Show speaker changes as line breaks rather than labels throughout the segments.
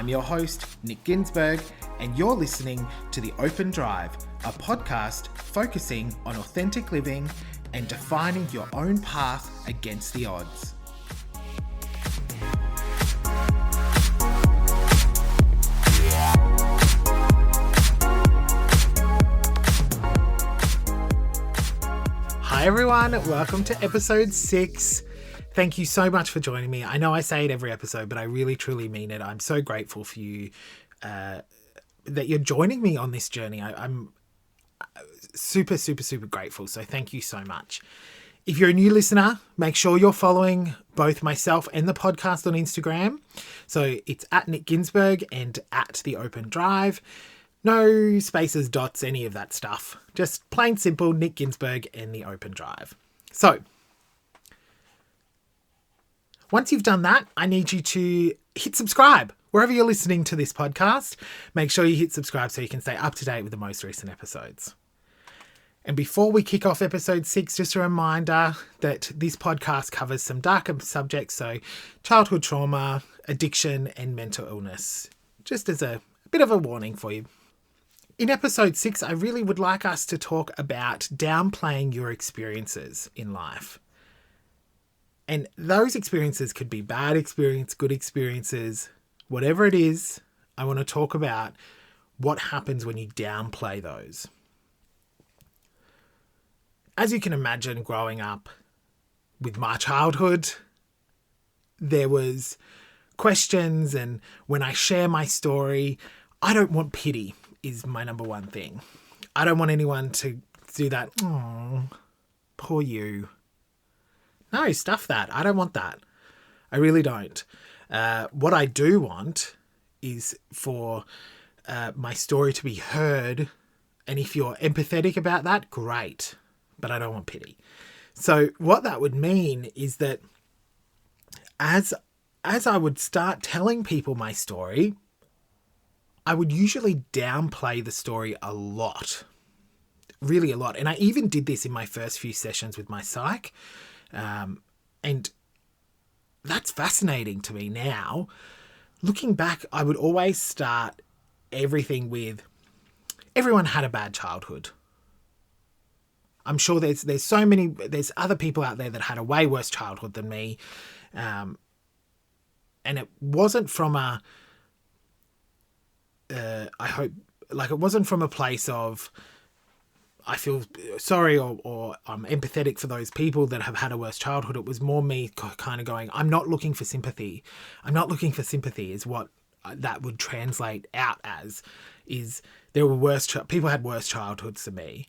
I'm your host, Nick Ginsberg, and you're listening to The Open Drive, a podcast focusing on authentic living and defining your own path against the odds. Hi everyone, welcome to episode 6. Thank you so much for joining me. I know I say it every episode, but I really truly mean it. I'm so grateful for you that you're joining me on this journey. I'm super grateful. So thank you so much. If you're a new listener, make sure you're following both myself and the podcast on Instagram. So it's at Nick Ginsberg and at The Open Drive. No spaces, dots, any of that stuff. Just plain simple Nick Ginsberg and The Open Drive. So once you've done that, I need you to hit subscribe. Wherever you're listening to this podcast, make sure you hit subscribe so you can stay up to date with the most recent episodes. And before we kick off episode 6, just a reminder that this podcast covers some darker subjects, so childhood trauma, addiction, and mental illness, just as a bit of a warning for you. In episode 6, I really would like us to talk about downplaying your experiences in life. And those experiences could be bad experience, good experiences, whatever it is. I want to talk about what happens when you downplay those. As you can imagine, growing up with my childhood, there was questions, and when I share my story, I don't want pity is my number one thing. I don't want anyone to do that. Oh, poor you. No, stuff that. I don't want that. I really don't. What I do want is for my story to be heard. And if you're empathetic about that, great. But I don't want pity. So what that would mean is that as I would start telling people my story, I would usually downplay the story a lot. Really a lot. And I even did this in my first few sessions with my psych. And that's fascinating to me now. Looking back, I would always start everything with, everyone had a bad childhood. I'm sure there's other people out there that had a way worse childhood than me. And it wasn't from it wasn't from a place of, I feel sorry or I'm empathetic for those people that have had a worse childhood. It was more me kind of going, I'm not looking for sympathy. I'm not looking for sympathy is what that would translate out as, is there were people had worse childhoods than me.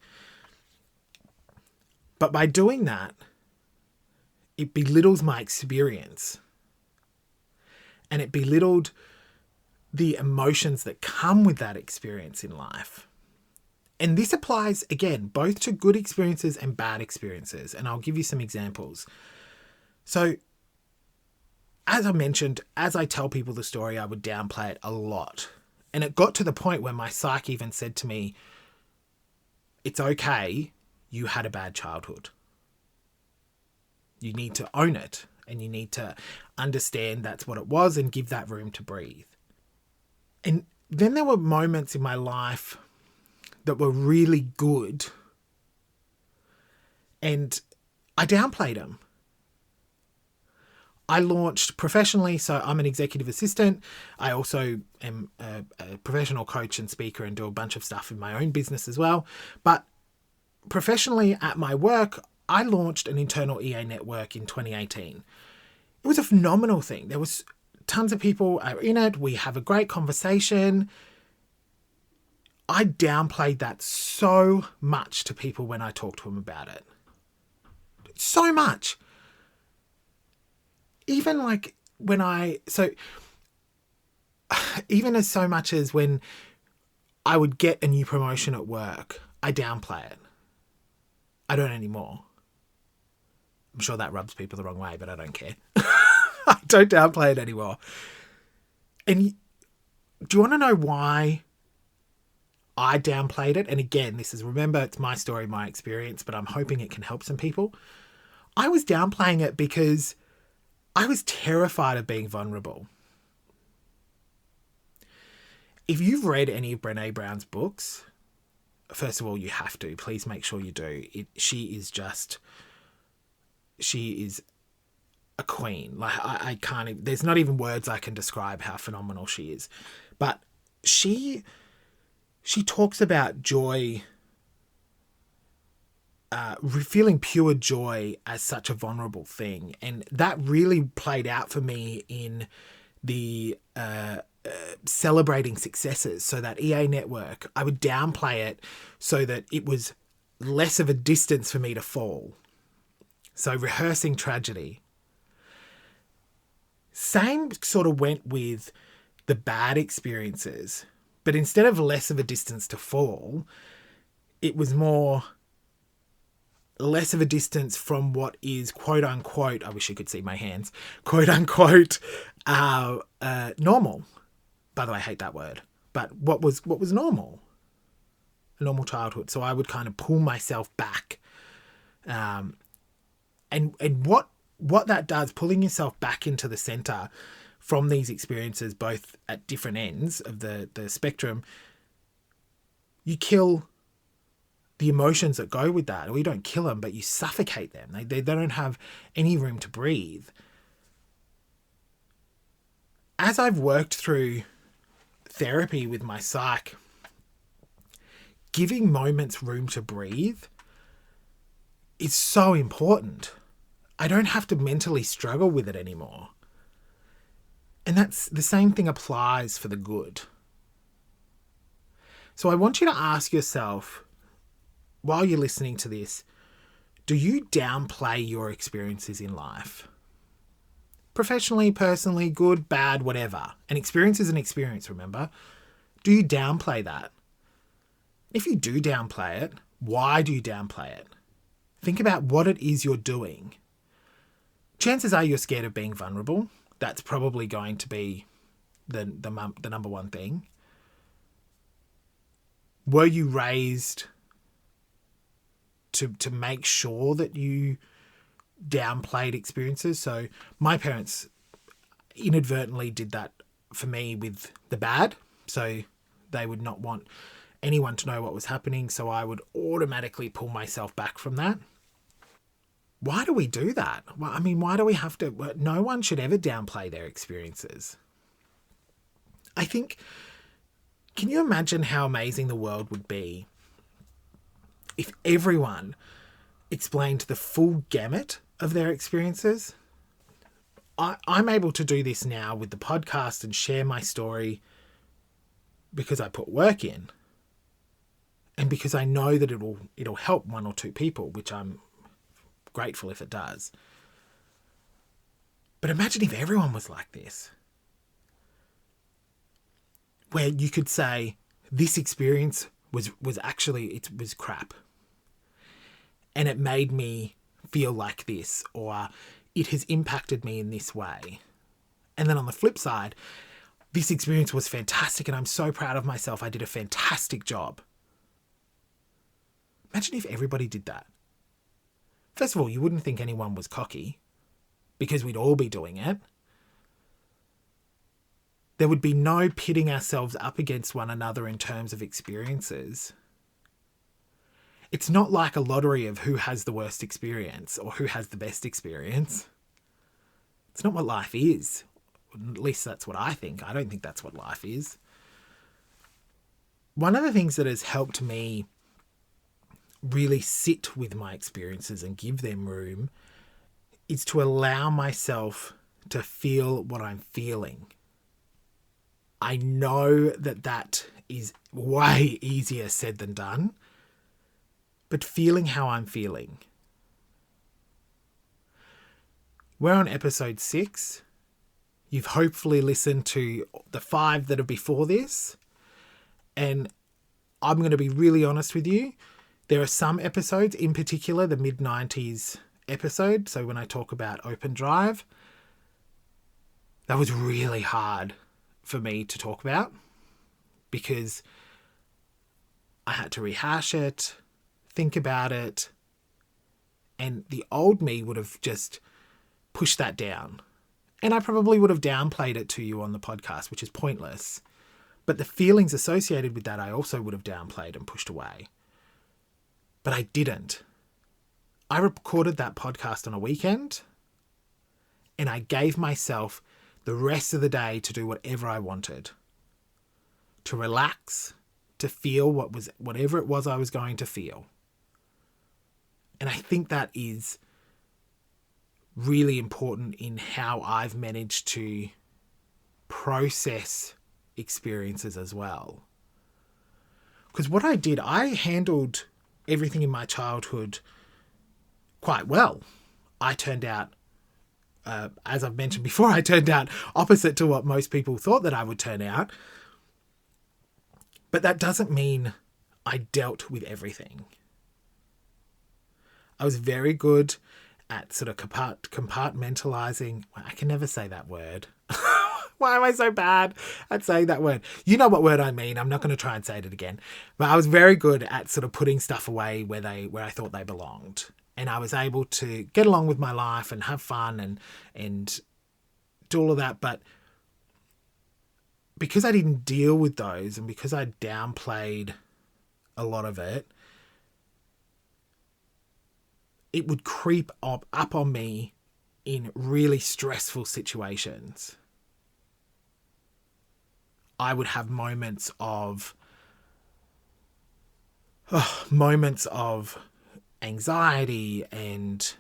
But by doing that, it belittles my experience. And it belittled the emotions that come with that experience in life. And this applies, again, both to good experiences and bad experiences. And I'll give you some examples. So, as I mentioned, as I tell people the story, I would downplay it a lot. And it got to the point where my psych even said to me, it's okay, you had a bad childhood. You need to own it. And you need to understand that's what it was and give that room to breathe. And then there were moments in my life that were really good, and I downplayed them. I launched professionally, so I'm an executive assistant. I also am a professional coach and speaker and do a bunch of stuff in my own business as well. But professionally at my work, I launched an internal EA network in 2018. It was a phenomenal thing. There was tons of people in it. We have a great conversation. I downplayed that so much to people when I talked to them about it. So much. Even as so much as when I would get a new promotion at work, I downplay it. I don't anymore. I'm sure that rubs people the wrong way, but I don't care. I don't downplay it anymore. And do you want to know why I downplayed it? And again, remember, it's my story, my experience, but I'm hoping it can help some people. I was downplaying it because I was terrified of being vulnerable. if you've read any of Brené Brown's books, first of all, you have to. Please make sure you do. She is a queen. Like I can't. There's not even words I can describe how phenomenal she is. But she talks about joy, feeling pure joy as such a vulnerable thing, and that really played out for me in the celebrating successes. So that EA network, I would downplay it so that it was less of a distance for me to fall. So rehearsing tragedy. Same sort of went with the bad experiences, but instead of less of a distance to fall, it was more less of a distance from what is quote unquote, I wish you could see my hands, quote unquote, normal. By the way, I hate that word, but what was normal? A normal childhood. So I would kind of pull myself back. And what that does, pulling yourself back into the center from these experiences, both at different ends of the spectrum, you kill the emotions that go with that. Or you don't kill them, but you suffocate them. They don't have any room to breathe. As I've worked through therapy with my psych, giving moments room to breathe is so important. I don't have to mentally struggle with it anymore. And that's the same thing applies for the good. So I want you to ask yourself, while you're listening to this, do you downplay your experiences in life? Professionally, personally, good, bad, whatever. An experience is an experience, remember? Do you downplay that? If you do downplay it, why do you downplay it? Think about what it is you're doing. Chances are you're scared of being vulnerable. That's probably going to be the number one thing. Were you raised to make sure that you downplayed experiences? So my parents inadvertently did that for me with the bad. So they would not want anyone to know what was happening. So I would automatically pull myself back from that. Why do we do that? Well, I mean, why do we have to? No one should ever downplay their experiences. I think, can you imagine how amazing the world would be if everyone explained the full gamut of their experiences? I'm able to do this now with the podcast and share my story because I put work in and because I know that it'll help one or two people, which I'm grateful if it does. But imagine if everyone was like this, where you could say this experience was actually, it was crap and it made me feel like this, or it has impacted me in this way. And then on the flip side, this experience was fantastic and I'm so proud of myself. I did a fantastic job. Imagine if everybody did that. First of all, you wouldn't think anyone was cocky because we'd all be doing it. There would be no pitting ourselves up against one another in terms of experiences. It's not like a lottery of who has the worst experience or who has the best experience. It's not what life is. At least that's what I think. I don't think that's what life is. One of the things that has helped me really sit with my experiences and give them room is to allow myself to feel what I'm feeling. I know that is way easier said than done, but feeling how I'm feeling. We're on episode 6. You've hopefully listened to the 5 that are before this. And I'm going to be really honest with you. There are some episodes, in particular the mid-90s episode, so when I talk about Open Drive, that was really hard for me to talk about because I had to rehash it, think about it, and the old me would have just pushed that down. And I probably would have downplayed it to you on the podcast, which is pointless. But the feelings associated with that, I also would have downplayed and pushed away. But I didn't. I recorded that podcast on a weekend, and I gave myself the rest of the day to do whatever I wanted. To relax, to feel whatever it was I was going to feel. And I think that is really important in how I've managed to process experiences as well. Because what I did, I handled everything in my childhood quite well. I turned out, as I've mentioned before, I turned out opposite to what most people thought that I would turn out. But that doesn't mean I dealt with everything. I was very good at sort of compartmentalizing. I can never say that word. Why am I so bad at saying that word? You know what word I mean. I'm not going to try and say it again. But I was very good at sort of putting stuff away where I thought they belonged. And I was able to get along with my life and have fun and do all of that. But because I didn't deal with those and because I downplayed a lot of it, it would creep up on me in really stressful situations. I would have moments of anxiety and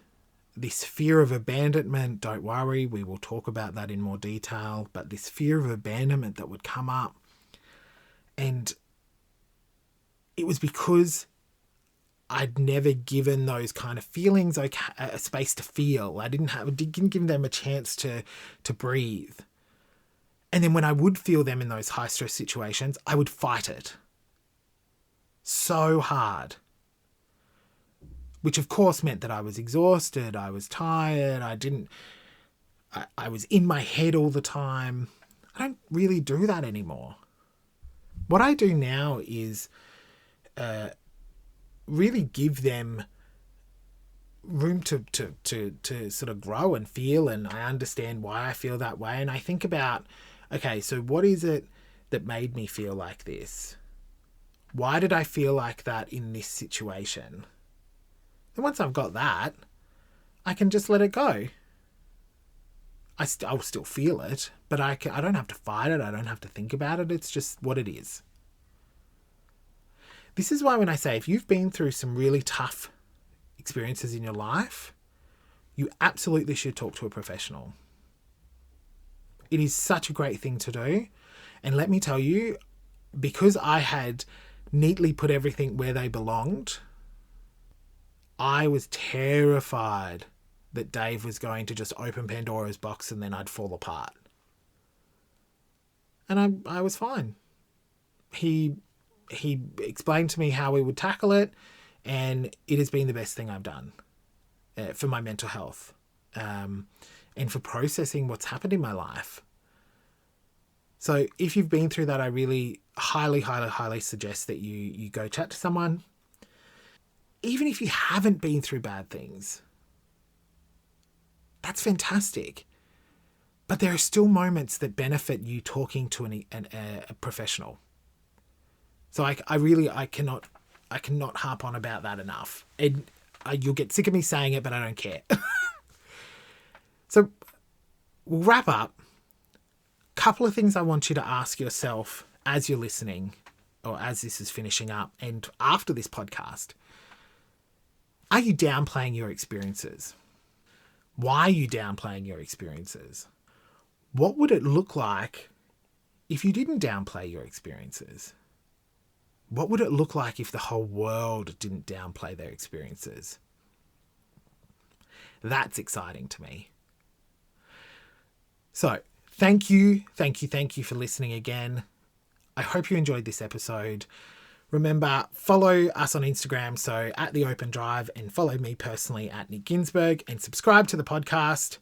this fear of abandonment. Don't worry, we will talk about that in more detail. But this fear of abandonment that would come up. And it was because I'd never given those kind of feelings a space to feel. I didn't give them a chance to breathe. And then when I would feel them in those high stress situations, I would fight it so hard. Which of course meant that I was exhausted, I was tired, I was in my head all the time. I don't really do that anymore. What I do now is really give them room to sort of grow and feel, and I understand why I feel that way. And I think about, okay, so what is it that made me feel like this? Why did I feel like that in this situation? And once I've got that, I can just let it go. I'll still feel it, but I don't have to fight it. I don't have to think about it. It's just what it is. This is why when I say, if you've been through some really tough experiences in your life, you absolutely should talk to a professional. It is such a great thing to do. And let me tell you, because I had neatly put everything where they belonged, I was terrified that Dave was going to just open Pandora's box and then I'd fall apart. And I was fine. He explained to me how we would tackle it, and it has been the best thing I've done for my mental health and for processing what's happened in my life. So if you've been through that, I really highly suggest that you go chat to someone. Even if you haven't been through bad things, that's fantastic. But there are still moments that benefit you talking to a professional. So I cannot harp on about that enough. And you'll get sick of me saying it, but I don't care. So we'll wrap up. Couple of things I want you to ask yourself as you're listening, or as this is finishing up, and after this podcast. Are you downplaying your experiences? Why are you downplaying your experiences? What would it look like if you didn't downplay your experiences? What would it look like if the whole world didn't downplay their experiences? That's exciting to me. So, thank you for listening again. I hope you enjoyed this episode. Remember, follow us on Instagram, so at The Open Drive, and follow me personally at Nick Ginsberg, and subscribe to the podcast.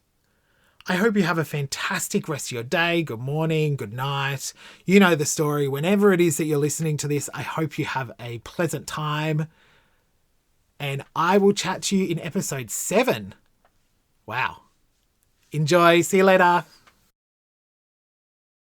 I hope you have a fantastic rest of your day. Good morning, good night. You know the story. Whenever it is that you're listening to this, I hope you have a pleasant time. And I will chat to you in episode 7. Wow. Enjoy. See you later.